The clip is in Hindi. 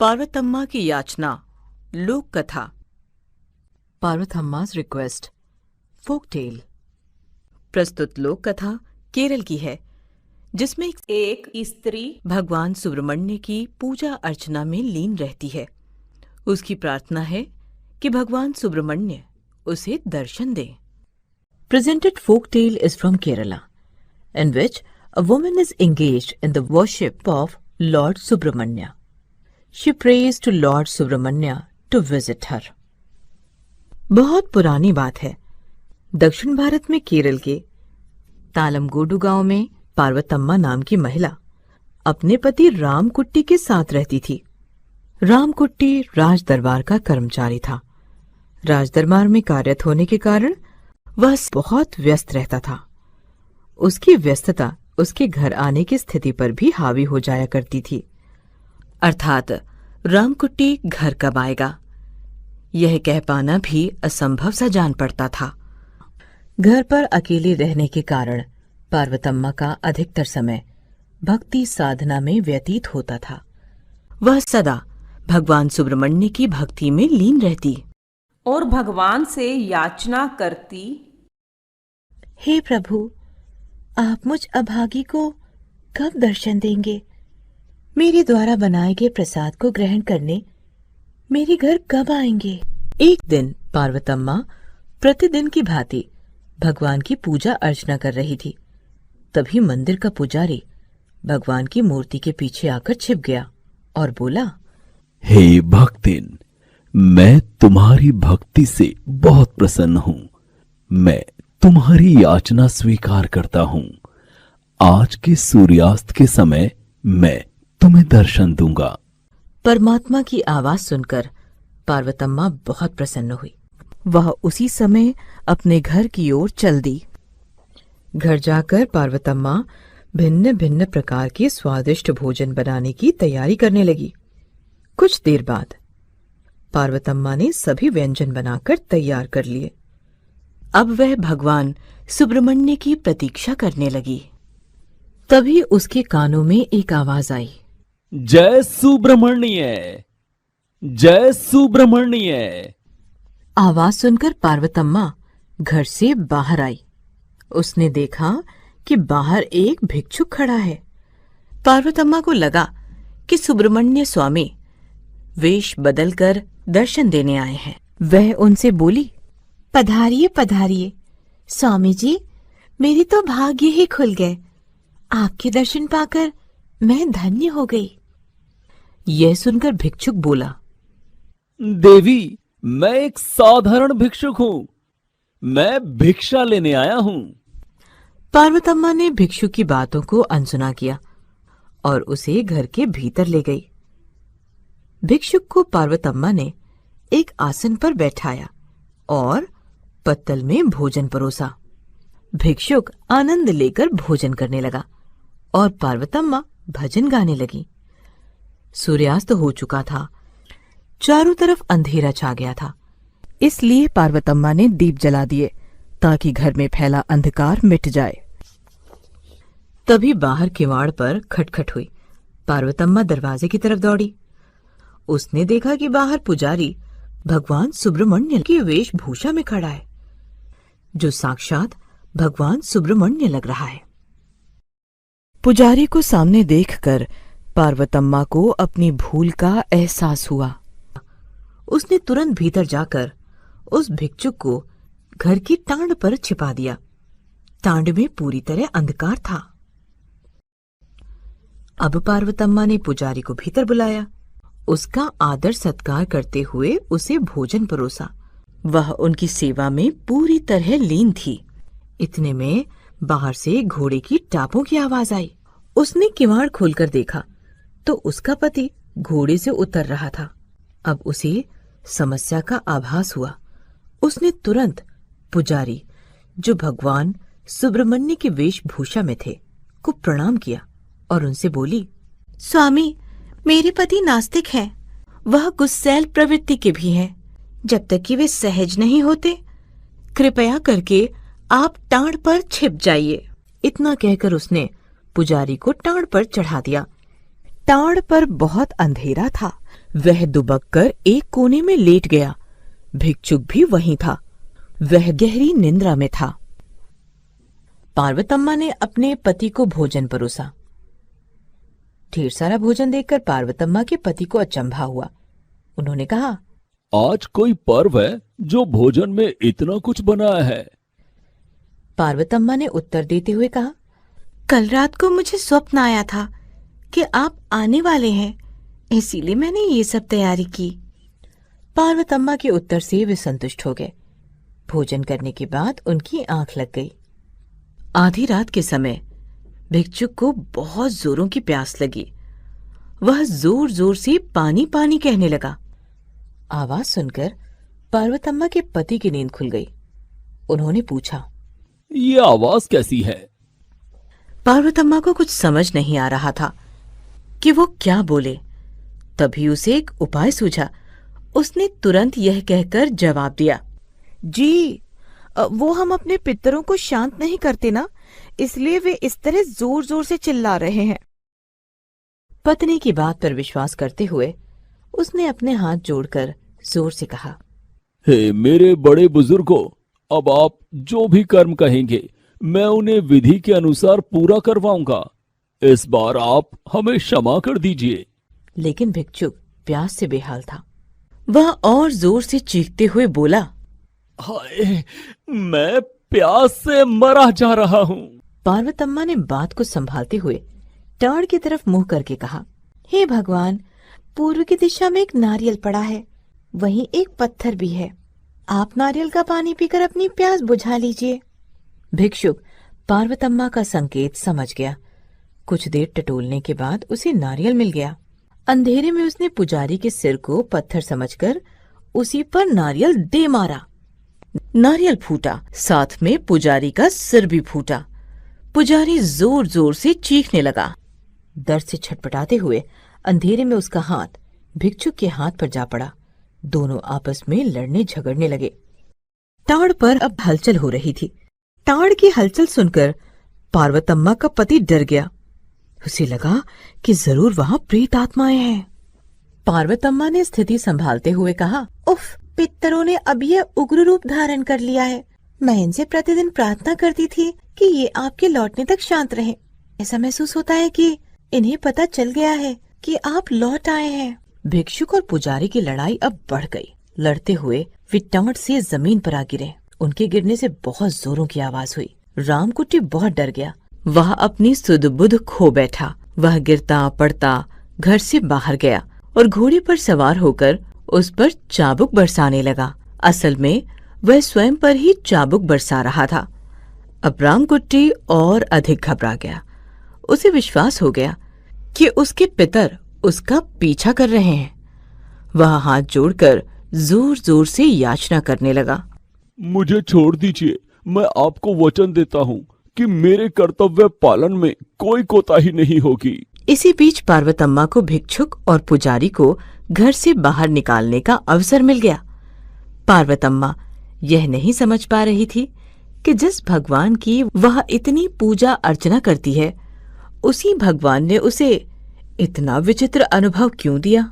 पार्वतम्मा की याचना लोक कथा। पार्वतम्मा's रिक्वेस्ट फोक टेल। प्रस्तुत लोक कथा केरल की है, जिसमें एक स्त्री भगवान सुब्रमण्य की पूजा अर्चना में लीन रहती है। उसकी प्रार्थना है कि भगवान सुब्रमण्य उसे दर्शन दें। Presented folk tale is from Kerala, in which a woman is engaged in the worship of Lord Subramanya. She prays to Lord Subramanya to visit her. बहुत पुरानी बात है। दक्षिण भारत में केरल के तालमगोडु गांव में पार्वतम्मा नाम की महिला अपने पति रामकुट्टी के साथ रहती थी। रामकुट्टी राज दरबार का कर्मचारी था। राज दरबार में कार्यरत होने के कारण वह बहुत व्यस्त रहता था। उसकी व्यस्तता उसके घर आने की स्थिति पर भी हावी हो जाया करती थी। अर्थात रामकुट्टी घर कब आएगा, यह कह पाना भी असंभव सा जान पड़ता था। घर पर अकेले रहने के कारण पार्वतम्मा का अधिकतर समय भक्ति साधना में व्यतीत होता था। वह सदा भगवान सुब्रमण्य की भक्ति में लीन रहती और भगवान से याचना करती, हे प्रभु, आप मुझ अभागी को कब दर्शन देंगे? मेरे द्वारा बनाए गए प्रसाद को ग्रहण करने मेरे घर कब आएंगे? एक दिन पार्वतम्मा प्रतिदिन की भांति भगवान की पूजा अर्चना कर रही थी। तभी मंदिर का पुजारी भगवान की मूर्ति के पीछे आकर छिप गया और बोला, हे भक्तिन, मैं तुम्हारी भक्ति से बहुत प्रसन्न हूँ। मैं तुम्हारी याचना स्वीकार करता हूँ। आज के सूर्यास्त के समय मैं तुम्हें दर्शन दूंगा। परमात्मा की आवाज सुनकर पार्वतम्मा बहुत प्रसन्न हुई। वह उसी समय अपने घर की ओर चल दी। घर जाकर पार्वतम्मा भिन्न भिन्न प्रकार के स्वादिष्ट भोजन बनाने की तैयारी करने लगी। कुछ देर बाद पार्वतम्मा ने सभी व्यंजन बनाकर तैयार कर लिए। अब वह भगवान सुब्रमण्य की प्रतीक्षा करने लगी। तभी उसके कानों में एक आवाज आई, जय सुब्रमण्य, जय सुब्रमण्य। आवाज सुनकर पार्वतम्मा घर से बाहर आई। उसने देखा कि बाहर एक भिक्षुक खड़ा है। पार्वतम्मा को लगा कि सुब्रमण्य स्वामी वेश बदलकर दर्शन देने आए हैं। वह उनसे बोली, पधारिए पधारिए स्वामी जी, मेरी तो भाग्य ही खुल गए। आपके दर्शन पाकर मैं धन्य हो गई। यह सुनकर भिक्षुक बोला, देवी, मैं एक साधारण भिक्षुक हूँ। मैं भिक्षा लेने आया हूँ। पार्वतम्मा ने भिक्षुक की बातों को अनसुना किया और उसे घर के भीतर ले गई। भिक्षुक को पार्वतम्मा ने एक आसन पर बैठाया और पत्तल में भोजन परोसा। भिक्षुक आनंद लेकर भोजन करने लगा और पार्वतम्मा भजन गाने लगी। सूर्यास्त हो चुका था। चारों तरफ अंधेरा छा गया था। इसलिए पार्वतम्मा ने दीप जला दिए ताकि घर में फैला अंधकार मिट जाए। तभी बाहर किवाड़ पर खटखट हुई। पार्वतम्मा दरवाजे की तरफ दौड़ी। उसने देखा कि बाहर पुजारी भगवान सुब्रमण्य की वेशभूषा में खड़ा है, जो साक्षात भगवान सुब्रमण्य लग रहा है। पुजारी को सामने देखकर पार्वतम्मा को अपनी भूल का एहसास हुआ। उसने तुरंत भीतर जाकर उस भिक्षुक को घर की टांड पर छिपा दिया। टांड में पूरी तरह अंधकार था। अब पार्वतम्मा ने पुजारी को भीतर बुलाया। उसका आदर सत्कार करते हुए उसे भोजन परोसा। वह उनकी सेवा में पूरी तरह लीन थी। इतने में बाहर से घोड़े की टापों की आवाज आई। उसने किवाड़ खोलकर देखा तो उसका पति घोड़े से उतर रहा था। अब उसे समस्या का आभास हुआ। उसने तुरंत पुजारी, जो भगवान सुब्रमण्य की वेशभूषा में थे, को प्रणाम किया और उनसे बोली, स्वामी, मेरे पति नास्तिक हैं। वह गुस्सैल प्रवृत्ति के भी हैं। जब तक कि वे सहज नहीं होते, कृपया करके आप टांड पर छिप जाइए। इतना कहकर उसने पुजारी को टांड पर चढ़ा दिया। टाड़ पर बहुत अंधेरा था। वह दुबक कर एक कोने में लेट गया। भिक्षुक भी वहीं था। वह गहरी निंद्रा में था। पार्वतम्मा ने अपने पति को भोजन परोसा। ढेर सारा भोजन देखकर पार्वतम्मा के पति को अचंभा हुआ। उन्होंने कहा, आज कोई पर्व है जो भोजन में इतना कुछ बनाया है? पार्वतम्मा ने उत्तर देते हुए कहा, कल रात को मुझे स्वप्न आया था कि आप आने वाले हैं, इसीलिए मैंने ये सब तैयारी की। पार्वतम्मा के उत्तर से वे संतुष्ट हो गए। भोजन करने के बाद उनकी आंख लग गई। आधी रात के समय भिक्षुक को बहुत जोरों की प्यास लगी। वह जोर जोर से पानी पानी कहने लगा। आवाज सुनकर पार्वतम्मा के पति की नींद खुल गई। उन्होंने पूछा, ये आवाज कैसी है? पार्वतम्मा को कुछ समझ नहीं आ रहा था कि वो क्या बोले। तभी उसे एक उपाय सूझा। उसने तुरंत यह कहकर जवाब दिया, जी, वो हम अपने पितरों को शांत नहीं करते ना, इसलिए वे इस तरह जोर जोर से चिल्ला रहे हैं। पत्नी की बात पर विश्वास करते हुए उसने अपने हाथ जोड़कर जोर से कहा, हे मेरे बड़े बुजुर्गों, अब आप जो भी कर्म कहेंगे मैं उन्हें विधि के अनुसार पूरा करवाऊंगा। इस बार आप हमें क्षमा कर दीजिए। लेकिन भिक्षुक प्यास से बेहाल था। वह और जोर से चीखते हुए बोला, हाय, मैं प्यास से मरा जा रहा हूँ। पार्वतम्मा ने बात को संभालते हुए टाड़ की तरफ मुंह करके कहा, हे भगवान, पूर्व की दिशा में एक नारियल पड़ा है, वहीं एक पत्थर भी है। आप नारियल का पानी पीकर अपनी प्यास बुझा लीजिए। भिक्षुक पार्वतम्मा का संकेत समझ गया। कुछ देर टटोलने के बाद उसे नारियल मिल गया। अंधेरे में उसने पुजारी के सिर को पत्थर समझकर उसी पर नारियल दे मारा। नारियल फूटा, साथ में पुजारी का सिर भी फूटा। पुजारी जोर जोर से चीखने लगा। दर्द से छटपटाते हुए अंधेरे में उसका हाथ भिक्षुक के हाथ पर जा पड़ा। दोनों आपस में लड़ने झगड़ने लगे। टाड़ पर अब हलचल हो रही थी। टाड़ की हलचल सुनकर पार्वतम्मा का पति डर गया। उसे लगा कि जरूर वहां प्रेत आत्माएं हैं। पार्वतम्मा ने स्थिति संभालते हुए कहा, उफ, पितरों ने अब यह उग्र रूप धारण कर लिया है। मैं इनसे प्रतिदिन प्रार्थना करती थी कि ये आपके लौटने तक शांत रहें। ऐसा महसूस होता है कि इन्हें पता चल गया है कि आप लौट आए हैं। भिक्षुक और पुजारी की लड़ाई अब बढ़ गई। लड़ते हुए वे टाट से जमीन पर आ गिरे। उनके गिरने से बहुत जोरों की आवाज हुई। रामकुटी बहुत डर गया। वह अपनी सुध बुध खो बैठा। वह गिरता पड़ता घर से बाहर गया और घोड़े पर सवार होकर उस पर चाबुक बरसाने लगा। असल में वह स्वयं पर ही चाबुक बरसा रहा था। अब रामकुट्टी और अधिक घबरा गया। उसे विश्वास हो गया कि उसके पितर उसका पीछा कर रहे हैं। वह हाथ जोड़कर जोर जोर से याचना करने लगा। मुझे छोड़ दीजिए, मैं आपको वचन देता हूँ कि मेरे कर्तव्य पालन में कोई कोताही नहीं होगी। इसी बीच पार्वतम्मा को भिक्षुक और पुजारी को घर से बाहर निकालने का अवसर मिल गया। पार्वतम्मा यह नहीं समझ पा रही थी कि जिस भगवान की वह इतनी पूजा अर्चना करती है, उसी भगवान ने उसे इतना विचित्र अनुभव क्यों दिया।